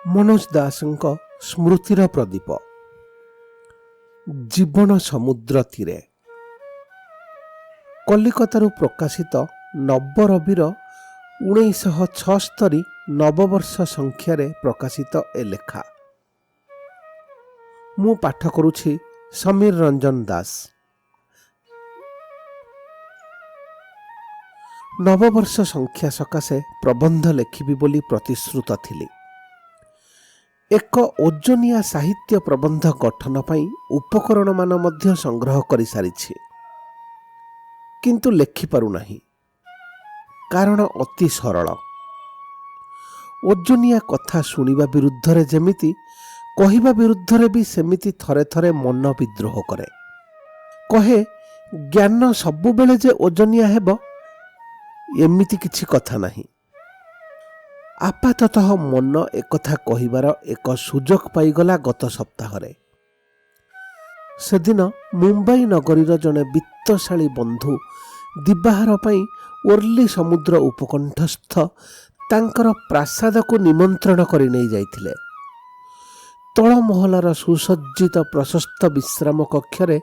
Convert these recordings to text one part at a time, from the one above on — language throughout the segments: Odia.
मनोज दासଙ୍କ ସ୍ମୃତିର ପ୍ରଦୀପ। ଜୀବନ ସମୁଦ୍ର ତୀରେ। କଲିକତାରୁ ପ୍ରକାଶିତ ନବରବିର 1976 ନବବର୍ଷ ସଂଖ୍ୟାରେ ପ୍ରକାଶିତ ଏ ଲେଖା। ମୁଁ ପାଠ କରୁଛି ସମୀର ରଞ୍ଜନ ଦାସ। ନବବର୍ଷ ସଂଖ୍ୟା ସକାଶେ ପ୍ରବନ୍ଧ ଲେଖିବି ବୋଲି ପ୍ରତିଶ୍ରୁତ ଥିଲି। ଏକ ଓଜନିଆ ସାହିତ୍ୟ ପ୍ରବନ୍ଧ ଗଠନ ପାଇଁ ଉପକରଣମାନ ମଧ୍ୟ ସଂଗ୍ରହ କରିସାରିଛି, କିନ୍ତୁ ଲେଖିପାରୁନାହିଁ। କାରଣ ଅତି ସରଳ। ଓଜନିଆ କଥା ଶୁଣିବା ବିରୁଦ୍ଧରେ ଯେମିତି, କହିବା ବିରୁଦ୍ଧରେ ବି ସେମିତି ଥରେ ଥରେ ମନ ବିଦ୍ରୋହ କରେ। କହେ, ଜ୍ଞାନ ସବୁବେଳେ ଯେ ଓଜନିଆ ହେବ ଏମିତି କିଛି କଥା ନାହିଁ। ଆପାତତଃ ମନ ଏକଥା କହିବାର ଏକ ସୁଯୋଗ ପାଇଗଲା ଗତ ସପ୍ତାହରେ। ସେଦିନ ମୁମ୍ବାଇ ନଗରୀର ଜଣେ ବିତ୍ତଶାଳୀ ବନ୍ଧୁ ଦିବାହାର ପାଇଁ ଓର୍ଲି ସମୁଦ୍ର ଉପକଣ୍ଠସ୍ଥ ତାଙ୍କର ପ୍ରାସାଦକୁ ନିମନ୍ତ୍ରଣ କରି ନେଇ ଯାଇଥିଲେ। ତଳମହଲାର ସୁସଜ୍ଜିତ ପ୍ରଶସ୍ତ ବିଶ୍ରାମ କକ୍ଷରେ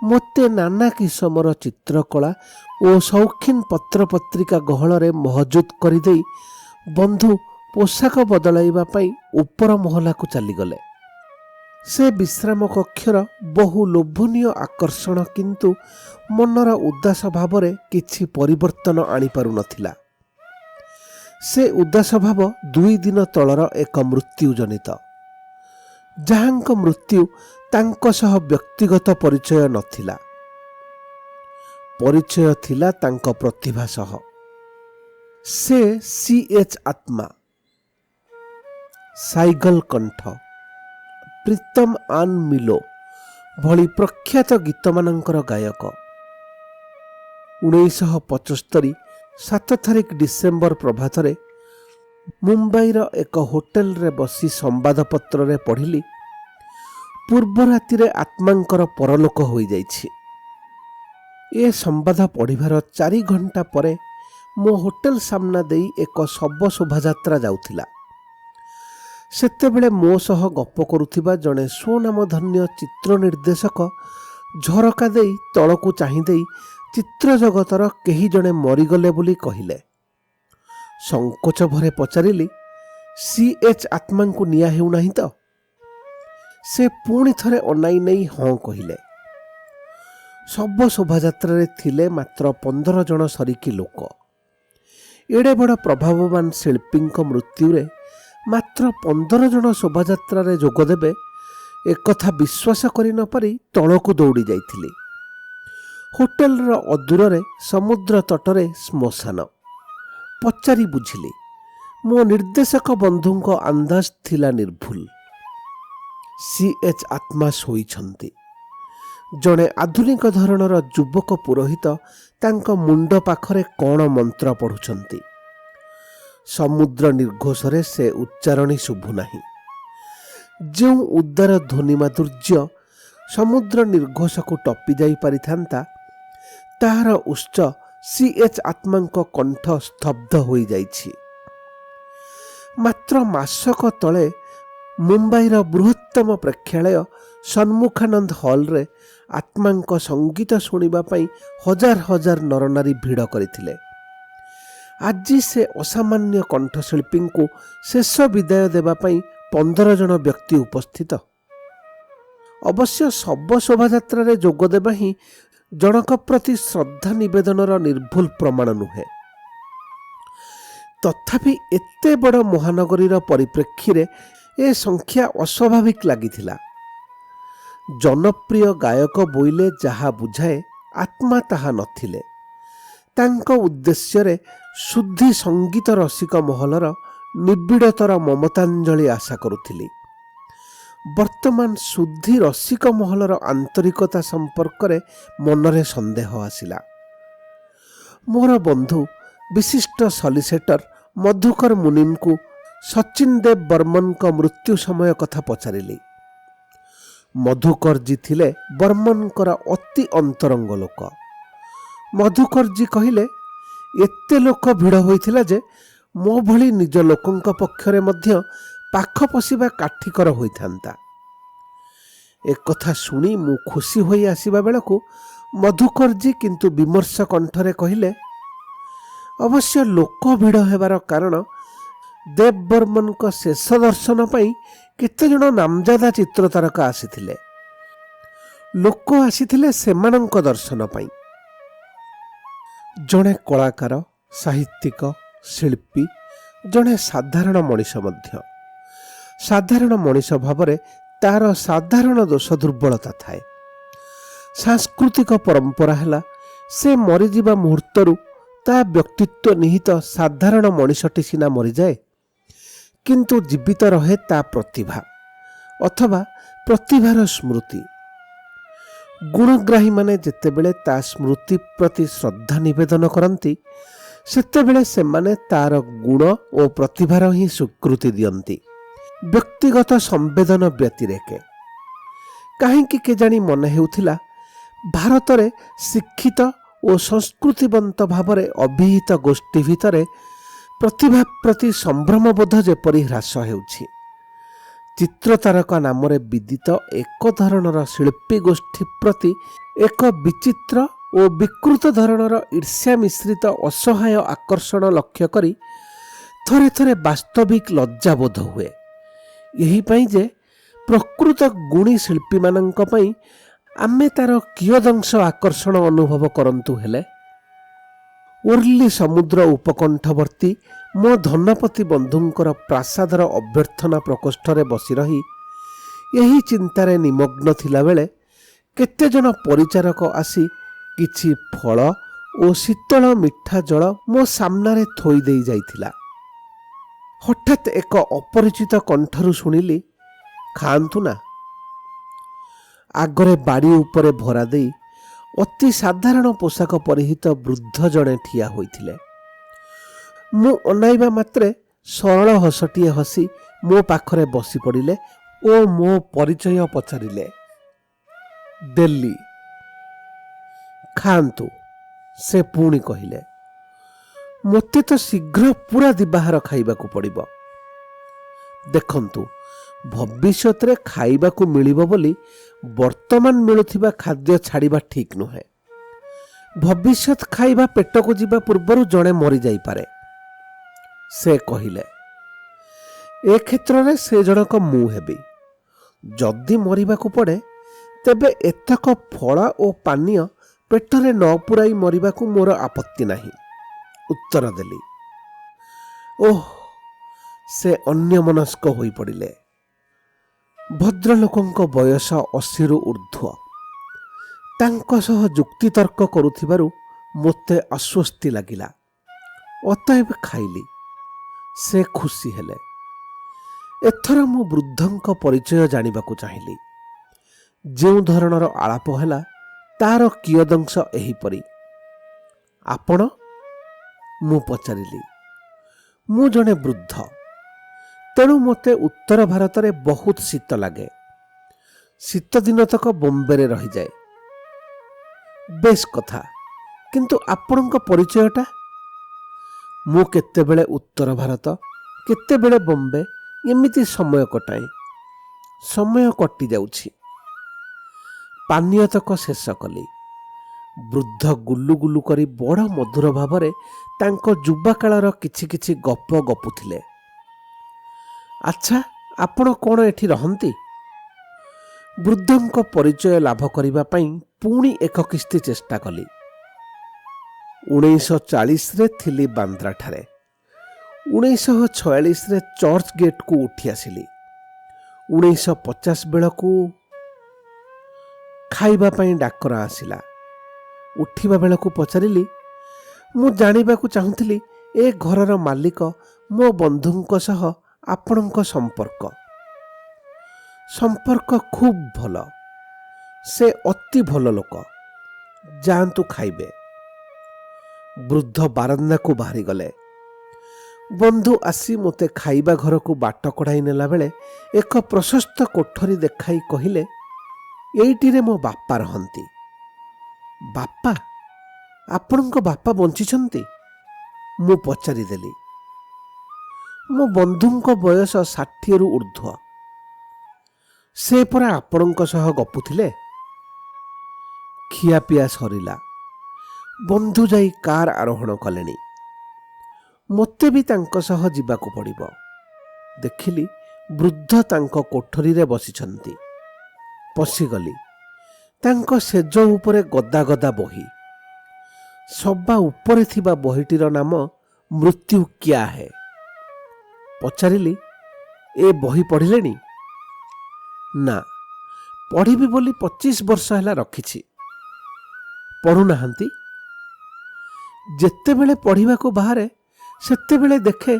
ମୋତେ ନାନା କିସମର ଚିତ୍ରକଳା ଓ ସୌଖିନ ପତ୍ରପତ୍ରିକା ଗହଳରେ ମହଜୁଦ କରିଦେଇ ବନ୍ଧୁ ପୋଷାକ ବଦଳାଇବା ପାଇଁ ଉପର ମହଲାକୁ ଚାଲିଗଲେ। ସେ ବିଶ୍ରାମ କକ୍ଷର ବହୁ ଲୋଭନୀୟ ଆକର୍ଷଣ କିନ୍ତୁ ମନର ଉଦାସ ଭାବରେ କିଛି ପରିବର୍ତ୍ତନ ଆଣିପାରୁନଥିଲା। ସେ ଉଦାସ ଭାବ 2 ଦିନ ତଳର ଏକ ମୃତ୍ୟୁ ଜନିତ, ଯାହାଙ୍କ ମୃତ୍ୟୁ ତାଙ୍କ ସହ ବ୍ୟକ୍ତିଗତ ପରିଚୟ ନଥିଲା। ପରିଚୟ ଥିଲା ତାଙ୍କ ପ୍ରତିଭା ସହ। ସେ C.H. ଆତ୍ମା, ସାଇଗଲ କଣ୍ଠ, ପ୍ରୀତମ ଆନ ମିଲୋ ଭଳି ପ୍ରଖ୍ୟାତ ଗୀତମାନଙ୍କର ଗାୟକ। 1975 7 ତାରିଖ ଡିସେମ୍ବର ପ୍ରଭାତରେ ମୁମ୍ବାଇର ଏକ ହୋଟେଲରେ ବସି ସମ୍ବାଦପତ୍ରରେ ପଢ଼ିଲି, ପୂର୍ବ ରାତିରେ ଆତ୍ମାଙ୍କର ପରଲୋକ ହୋଇଯାଇଛି। ଏ ସମ୍ବାଦ ପଢ଼ିବାର 4 ଘଣ୍ଟା ପରେ ମୋ ହୋଟେଲ ସାମ୍ନା ଦେଇ ଏକ ଶବ ଶୋଭାଯାତ୍ରା ଯାଉଥିଲା। ସେତେବେଳେ ମୋ ସହ ଗପ କରୁଥିବା ଜଣେ ସ୍ୱନାମଧନ୍ୟ ଚିତ୍ର ନିର୍ଦ୍ଦେଶକ ଝରକା ଦେଇ ତଳକୁ ଚାହିଁ ଦେଇ ଚିତ୍ର ଜଗତର କେହି ଜଣେ ମରିଗଲେ ବୋଲି କହିଲେ। ସଙ୍କୋଚ ଭରେ ପଚାରିଲି, C.H. ଆତ୍ମାଙ୍କୁ ନିଆ ହେଉନାହିଁ ତ? ସେ ପୁଣି ଥରେ ଅନାଇ ନେଇ ହଁ କହିଲେ। ଶବ ଶୋଭାଯାତ୍ରାରେ ଥିଲେ ମାତ୍ର 15 ଜଣ ସରିକି ଲୋକ। ଏଡ଼େ ବଡ଼ ପ୍ରଭାବବାନ ଶିଳ୍ପୀଙ୍କ ମୃତ୍ୟୁରେ ମାତ୍ର 15 ଜଣ ଶୋଭାଯାତ୍ରାରେ ଯୋଗଦେବେ, ଏକଥା ବିଶ୍ୱାସ କରି ନ ପାରି ତଳକୁ ଦୌଡ଼ି ଯାଇଥିଲି। ହୋଟେଲର ଅଦୂରରେ ସମୁଦ୍ର ତଟରେ ଶ୍ମଶାନ। ପଚାରି ବୁଝିଲି। ମୋ ନିର୍ଦ୍ଦେଶକ ବନ୍ଧୁଙ୍କ ଅନ୍ଦାଜ ଥିଲା ନିର୍ଭୁଲ। C.H. ଆତ୍ମା ଶୋଇଛନ୍ତି। ଜଣେ ଆଧୁନିକ ଧରଣର ଯୁବକ ପୁରୋହିତ ତାଙ୍କ ମୁଣ୍ଡ ପାଖରେ କ'ଣ ମନ୍ତ୍ର ପଢ଼ୁଛନ୍ତି। ସମୁଦ୍ର ନିର୍ଘୋଷରେ ସେ ଉଚ୍ଚାରଣୀ ଶୁଭୁନାହିଁ। ଯେଉଁ ଉଦାର ଧ୍ୱନି ମାଧୁର୍ଯ୍ୟ ସମୁଦ୍ର ନିର୍ଘୋଷକୁ ଟପି ଯାଇ ପାରିଥାନ୍ତା, ତାହାର ଉତ୍ସ C.H. ଆତ୍ମାଙ୍କ କଣ୍ଠ ସ୍ତବ୍ଧ ହୋଇଯାଇଛି। ମାତ୍ର ମାସକ ତଳେ ମୁମ୍ବାଇର ବୃହତ୍ତମ ପ୍ରେକ୍ଷାଳୟ ସମ୍ମୁଖାନନ୍ଦ ହଲରେ ଆତ୍ମାଙ୍କ ସଙ୍ଗୀତ ଶୁଣିବା ପାଇଁ ହଜାର ହଜାର ନରନାରୀ ଭିଡ଼ କରିଥିଲେ। ଆଜି ସେ ଅସାମାନ୍ୟ କଣ୍ଠଶିଳ୍ପୀଙ୍କୁ ଶେଷ ବିଦାୟ ଦେବା ପାଇଁ 15 ଜଣ ବ୍ୟକ୍ତି ଉପସ୍ଥିତ। ଅବଶ୍ୟ ଶବ ଶୋଭାଯାତ୍ରାରେ ଯୋଗଦେବା ହିଁ ଜଣକ ପ୍ରତି ଶ୍ରଦ୍ଧା ନିବେଦନର ନିର୍ଭୁଲ ପ୍ରମାଣ ନୁହେଁ। ତଥାପି ଏତେ ବଡ଼ ମହାନଗରୀର ପରିପ୍ରେକ୍ଷୀରେ ଏ ସଂଖ୍ୟା ଅସ୍ୱାଭାବିକ ଲାଗିଥିଲା। ଜନପ୍ରିୟ ଗାୟକ ବୋଇଲେ ଯାହା ବୁଝାଏ, ଆତ୍ମା ତାହା ନଥିଲେ। ତାଙ୍କ ଉଦ୍ଦେଶ୍ୟରେ ଶୁଦ୍ଧି ସଙ୍ଗୀତ ରସିକ ମହଲର ନିବିଡ଼ତର ମମତାଞ୍ଜଳି ଆଶା କରୁଥିଲି। ବର୍ତ୍ତମାନ ଶୁଦ୍ଧି ରସିକ ମହଲର ଆନ୍ତରିକତା ସମ୍ପର୍କରେ ମନରେ ସନ୍ଦେହ ଆସିଲା। ମୋର ବନ୍ଧୁ ବିଶିଷ୍ଟ ସଲିସିଟର ମଧୁକର ମୁନିମଙ୍କୁ ସଚିନ ଦେବ ବର୍ମନଙ୍କ ମୃତ୍ୟୁ ସମୟ କଥା ପଚାରିଲି। ମଧୁକରଜୀ ଥିଲେ ବର୍ମନଙ୍କର ଅତି ଅନ୍ତରଙ୍ଗ ଲୋକ। ମଧୁକରଜୀ କହିଲେ, ଏତେ ଲୋକ ଭିଡ଼ ହୋଇଥିଲା ଯେ ମୋ ଭଳି ନିଜ ଲୋକଙ୍କ ପକ୍ଷରେ ମଧ୍ୟ ପାଖ ପଶିବା କାଠିକର ହୋଇଥାନ୍ତା। ଏକଥା ଶୁଣି ମୁଁ ଖୁସି ହୋଇ ଆସିବା ବେଳକୁ ମଧୁକରଜୀ କିନ୍ତୁ ବିମର୍ଷ କଣ୍ଠରେ କହିଲେ, ଅବଶ୍ୟ ଲୋକ ଭିଡ଼ ହେବାର କାରଣ ଦେବବର୍ମନଙ୍କ ଶେଷ ଦର୍ଶନ ପାଇଁ କେତେଜଣ ନାମଜାଦା ଚିତ୍ରତାରକା ଆସିଥିଲେ। ଲୋକ ଆସିଥିଲେ ସେମାନଙ୍କ ଦର୍ଶନ ପାଇଁ। ଜଣେ କଳାକାର, ସାହିତ୍ୟିକ, ଶିଳ୍ପୀ, ଜଣେ ସାଧାରଣ ମଣିଷ ମଧ୍ୟ। ସାଧାରଣ ମଣିଷ ଭାବରେ ତାର ସାଧାରଣ ଦୋଷ ଦୁର୍ବଳତା ଥାଏ। ସାଂସ୍କୃତିକ ପରମ୍ପରା ହେଲା ସେ ମରିଯିବା ମୁହୂର୍ତ୍ତରୁ ତା ବ୍ୟକ୍ତିତ୍ୱ ନିହିତ ସାଧାରଣ ମଣିଷଟି ସିନା ମରିଯାଏ, କିନ୍ତୁ ଜୀବିତ ରହେ ତା ପ୍ରତିଭା ଅଥବା ପ୍ରତିଭାର ସ୍ମୃତି। ଗୁଣଗ୍ରାହୀମାନେ ଯେତେବେଳେ ତା ସ୍ମୃତି ପ୍ରତି ଶ୍ରଦ୍ଧା ନିବେଦନ କରନ୍ତି, ସେତେବେଳେ ସେମାନେ ତାର ଗୁଣ ଓ ପ୍ରତିଭାର ହିଁ ସ୍ୱୀକୃତି ଦିଅନ୍ତି, ବ୍ୟକ୍ତିଗତ ସମ୍ବେଦନ ବ୍ୟତିରେକେ। କାହିଁକି କେଜାଣି ମନେ ହେଉଥିଲା ଭାରତରେ ଶିକ୍ଷିତ ଓ ସଂସ୍କୃତିବନ୍ତ ଭାବରେ ଅଭିହିତ ଗୋଷ୍ଠୀ ଭିତରେ ପ୍ରତିଭା ପ୍ରତି ସମ୍ଭ୍ରମବୋଧ ଯେପରି ହ୍ରାସ ହେଉଛି। ଚିତ୍ରତାରକା ନାମରେ ବିଦିତ ଏକ ଧରଣର ଶିଳ୍ପୀ ଗୋଷ୍ଠୀ ପ୍ରତି ଏକ ବିଚିତ୍ର ଓ ବିକୃତ ଧରଣର ଈର୍ଷ୍ୟା ମିଶ୍ରିତ ଅସହାୟ ଆକର୍ଷଣ ଲକ୍ଷ୍ୟ କରି ଥରେ ଥରେ ବାସ୍ତବିକ ଲଜ୍ଜାବୋଧ ହୁଏ। ଏହିପାଇଁ ଯେ ପ୍ରକୃତ ଗୁଣୀ ଶିଳ୍ପୀମାନଙ୍କ ପାଇଁ ଆମେ ତାର କିୟଦଂଶ ଆକର୍ଷଣ ଅନୁଭବ କରନ୍ତୁ ହେଲେ। ଉର୍ଲି ସମୁଦ୍ର ଉପକଣ୍ଠବର୍ତ୍ତୀ ମୋ ଧନପତି ବନ୍ଧୁଙ୍କର ପ୍ରାସାଦର ଅଭ୍ୟର୍ଥନା ପ୍ରକୋଷ୍ଠରେ ବସି ରହି ଏହି ଚିନ୍ତାରେ ନିମଗ୍ନ ଥିଲାବେଳେ କେତେଜଣ ପରିଚାରକ ଆସି କିଛି ଫଳ ଓ ଶୀତଳ ମିଠା ଜଳ ମୋ ସାମ୍ନାରେ ଥୋଇ ଦେଇ ଯାଇଥିଲା। ହଠାତ୍ ଏକ ଅପରିଚିତ କଣ୍ଠରୁ ଶୁଣିଲି, ଖାଆନ୍ତୁ ନା। ଆଗରେ ବାଡ଼ି ଉପରେ ଭରା ଦେଇ ଅତି ସାଧାରଣ ପୋଷାକ ପରିହିତ ବୃଦ୍ଧ ଜଣେ ଠିଆ ହୋଇଥିଲେ। ମୁଁ ଅନାଇବା ମାତ୍ରେ ସରଳ ହସଟିଏ ହସି ମୋ ପାଖରେ ବସି ପଡ଼ିଲେ ଓ ମୋ ପରିଚୟ ପଚାରିଲେ। ଦେଲି। ଖାଆନ୍ତୁ, ସେ ପୁଣି କହିଲେ। ମୋତେ ତ ଶୀଘ୍ର ପୁରା ଦିବାହାର ଖାଇବାକୁ ପଡ଼ିବ। ଦେଖନ୍ତୁ, ଭବିଷ୍ୟତରେ ଖାଇବାକୁ ମିଳିବ ବୋଲି ବର୍ତ୍ତମାନ ମିଳୁଥିବା ଖାଦ୍ୟ ଛାଡ଼ିବା ଠିକ୍ ନୁହେଁ। ଭବିଷ୍ୟତ ଖାଇବା ପେଟକୁ ଯିବା ପୂର୍ବରୁ ଜଣେ ମରିଯାଇପାରେ, ସେ କହିଲେ। ଏ କ୍ଷେତ୍ରରେ ସେ ଜଣକ ମୁଁ ହେବି। ଯଦି ମରିବାକୁ ପଡ଼େ ତେବେ ଏତକ ଫଳ ଓ ପାନୀୟ ପେଟରେ ନ ପୁରାଇ ମରିବାକୁ ମୋର ଆପତ୍ତି ନାହିଁ, ଉତ୍ତର ଦେଲି। ଓଃ, ସେ ଅନ୍ୟମନସ୍କ ହୋଇପଡ଼ିଲେ। ଭଦ୍ରଲୋକଙ୍କ ବୟସ 80ରୁ ଉର୍ଦ୍ଧ୍ୱ। ତାଙ୍କ ସହ ଯୁକ୍ତିତର୍କ କରୁଥିବାରୁ ମୋତେ ଅସ୍ୱସ୍ତି ଲାଗିଲା। ଅତଏବ ଖାଇଲି। ସେ ଖୁସି ହେଲେ। ଏଥର ମୁଁ ବୃଦ୍ଧଙ୍କ ପରିଚୟ ଜାଣିବାକୁ ଚାହିଁଲି। ଯେଉଁ ଧରଣର ଆଳାପ ହେଲା ତାର କିୟଦଂଶ ଏହିପରି। ଆପଣ? ମୁଁ ପଚାରିଲି। ମୁଁ ଜଣେ ବୃଦ୍ଧ, ତେଣୁ ମୋତେ ଉତ୍ତର ଭାରତରେ ବହୁତ ଶୀତ ଲାଗେ। ଶୀତଦିନ ତକ ବମ୍ବେରେ ରହିଯାଏ। ବେଶ୍ କଥା, କିନ୍ତୁ ଆପଣଙ୍କ ପରିଚୟଟା? ମୁଁ କେତେବେଳେ ଉତ୍ତର ଭାରତ, କେତେବେଳେ ବମ୍ବେ ଏମିତି ସମୟ କଟାଏ। ସମୟ କଟି ଯାଉଛି। ପାନୀୟ ତକ ଶେଷ କଲି। ବୃଦ୍ଧ ଗୁଲୁ ଗୁଲୁ କରି ବଡ଼ ମଧୁର ଭାବରେ ତାଙ୍କ ଯୁବାକାଳର କିଛି କିଛି ଗପ ଗପୁଥିଲେ। ଆଚ୍ଛା, ଆପଣ କ'ଣ ଏଠି ରହନ୍ତି? ବୃଦ୍ଧଙ୍କ ପରିଚୟ ଲାଭ କରିବା ପାଇଁ ପୁଣି ଏକ କିସ୍ତି ଚେଷ୍ଟା କଲି। 1940ରେ ଥିଲି ବାନ୍ଦ୍ରାଠାରେ। 1946ରେ ଚର୍ଚ୍ଚ ଗେଟ୍କୁ ଉଠି ଆସିଲି। 1950 ବେଳକୁ ଖାଇବା ପାଇଁ ଡାକରା ଆସିଲା। ଉଠିବା ବେଳକୁ ପଚାରିଲି, ମୁଁ ଜାଣିବାକୁ ଚାହୁଁଥିଲି ଏ ଘରର ମାଲିକ ମୋ ବନ୍ଧୁଙ୍କ ସହ ଆପଣଙ୍କ ସମ୍ପର୍କ। ସମ୍ପର୍କ ଖୁବ୍ ଭଲ। ସେ ଅତି ଭଲ ଲୋକ। ଯାଆନ୍ତୁ ଖାଇବେ। ବୃଦ୍ଧ ବାରନ୍ଦାକୁ ବାହାରିଗଲେ। ବନ୍ଧୁ ଆସି ମୋତେ ଖାଇବା ଘରକୁ ବାଟ କଢ଼ାଇ ନେଲାବେଳେ ଏକ ପ୍ରଶସ୍ତ କୋଠରୀ ଦେଖାଇ କହିଲେ, ଏଇଟିରେ ମୋ ବାପା ରହନ୍ତି। ବାପା? ଆପଣଙ୍କ ବାପା ବଞ୍ଚିଛନ୍ତି? ମୁଁ ପଚାରିଦେଲି। ମୋ ବନ୍ଧୁଙ୍କ ବୟସ 60ରୁ ଉର୍ଦ୍ଧ୍ୱ। ସେ ପରା ଆପଣଙ୍କ ସହ ଗପୁଥିଲେ। ଖିଆପିଆ ସରିଲା। ବନ୍ଧୁ ଯାଇ କାର୍ ଆରୋହଣ କଲେଣି। ମୋତେ ବି ତାଙ୍କ ସହ ଯିବାକୁ ପଡ଼ିବ। ଦେଖିଲି ବୃଦ୍ଧ ତାଙ୍କ କୋଠରୀରେ ବସିଛନ୍ତି। ପଶିଗଲି। ତାଙ୍କ ସେଜ ଉପରେ ଗଦା ଗଦା ବହି। ସବା ଉପରେ ଥିବା ବହିଟିର ନାମ ମୃତ୍ୟୁ କ୍ୟା ହେ। ପଚାରିଲି, ଏ ବହି ପଢ଼ିଲେଣି? ନା, ପଢ଼ିବି ବୋଲି 25 ବର୍ଷ ହେଲା ରଖିଛି। ପଢ଼ୁନାହାନ୍ତି? ଯେତେବେଳେ ପଢ଼ିବାକୁ ବାହାରେ ସେତେବେଳେ ଦେଖେ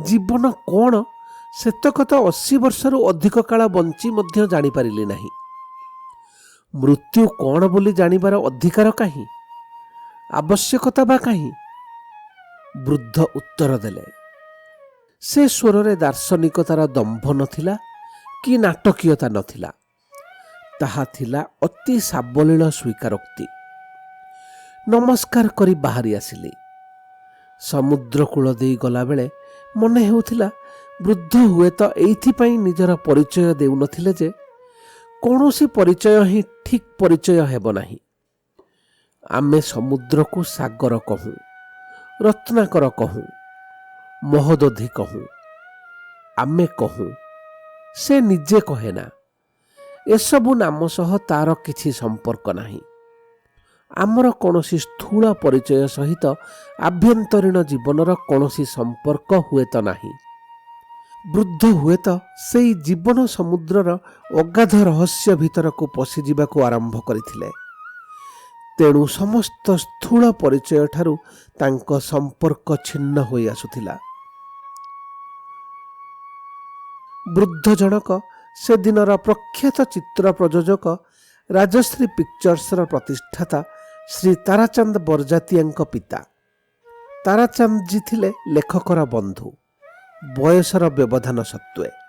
ଜୀବନ କ'ଣ ସେତକ ତ 80 ବର୍ଷରୁ ଅଧିକ କାଳ ବଞ୍ଚି ମଧ୍ୟ ଜାଣିପାରିଲି ନାହିଁ। ମୃତ୍ୟୁ କ'ଣ ବୋଲି ଜାଣିବାର ଅଧିକାର କାହିଁ? ଆବଶ୍ୟକତା ବା କାହିଁ? ବୃଦ୍ଧ ଉତ୍ତର ଦେଲେ। ସେ ସ୍ୱରରେ ଦାର୍ଶନିକତାର ଦମ୍ଭ ନଥିଲା କି ନାଟକୀୟତା ନଥିଲା। ତାହା ଥିଲା ଅତି ସାବଲୀଳ ସ୍ୱୀକାରୋକ୍ତି। ନମସ୍କାର କରି ବାହାରି ଆସିଲି। ସମୁଦ୍ର କୂଳ ଦେଇ ଗଲାବେଳେ ମନେ ହେଉଥିଲା ବୃଦ୍ଧ ହୁଏତ ଏଇଥିପାଇଁ ନିଜର ପରିଚୟ ଦେଉନଥିଲେ ଯେ କୌଣସି ପରିଚୟ ହିଁ ଠିକ୍ ପରିଚୟ ହେବ ନାହିଁ। ଆମେ ସମୁଦ୍ରକୁ ସାଗର କହୁଁ, ରତ୍ନାକର କହୁଁ, ମହୋଦଧି କହୁଁ। ଆମେ କହୁଁ, ସେ ନିଜେ କହେନା। ଏସବୁ ନାମ ସହ ତାର କିଛି ସମ୍ପର୍କ ନାହିଁ। ଆମର କୌଣସି ସ୍ଥୂଳ ପରିଚୟ ସହିତ ଆଭ୍ୟନ୍ତରୀଣ ଜୀବନର କୌଣସି ସମ୍ପର୍କ ହୁଏତ ନାହିଁ। ବୃଦ୍ଧ ହୁଏତ ସେଇ ଜୀବନ ସମୁଦ୍ରର ଅଗାଧ ରହସ୍ୟ ଭିତରକୁ ପଶିଯିବାକୁ ଆରମ୍ଭ କରିଥିଲେ। ତେଣୁ ସମସ୍ତ ସ୍ଥୂଳ ପରିଚୟ ଠାରୁ ତାଙ୍କ ସମ୍ପର୍କ ଛିନ୍ନ ହୋଇ ଆସୁଥିଲା। ବୃଦ୍ଧ ଜଣକ ସେଦିନର ପ୍ରଖ୍ୟାତ ଚିତ୍ର ପ୍ରଯୋଜକ ରାଜଶ୍ରୀ ପିକ୍ଚର୍ସର ପ୍ରତିଷ୍ଠାତା ଶ୍ରୀ ତାରାଚାନ୍ଦ ବରଜାତିଆଙ୍କ ପିତା। ତାରାଚାନ୍ଦଜୀ ଥିଲେ ଲେଖକର ବନ୍ଧୁ, ବୟସର ବ୍ୟବଧାନ ସତ୍ତ୍ୱେ।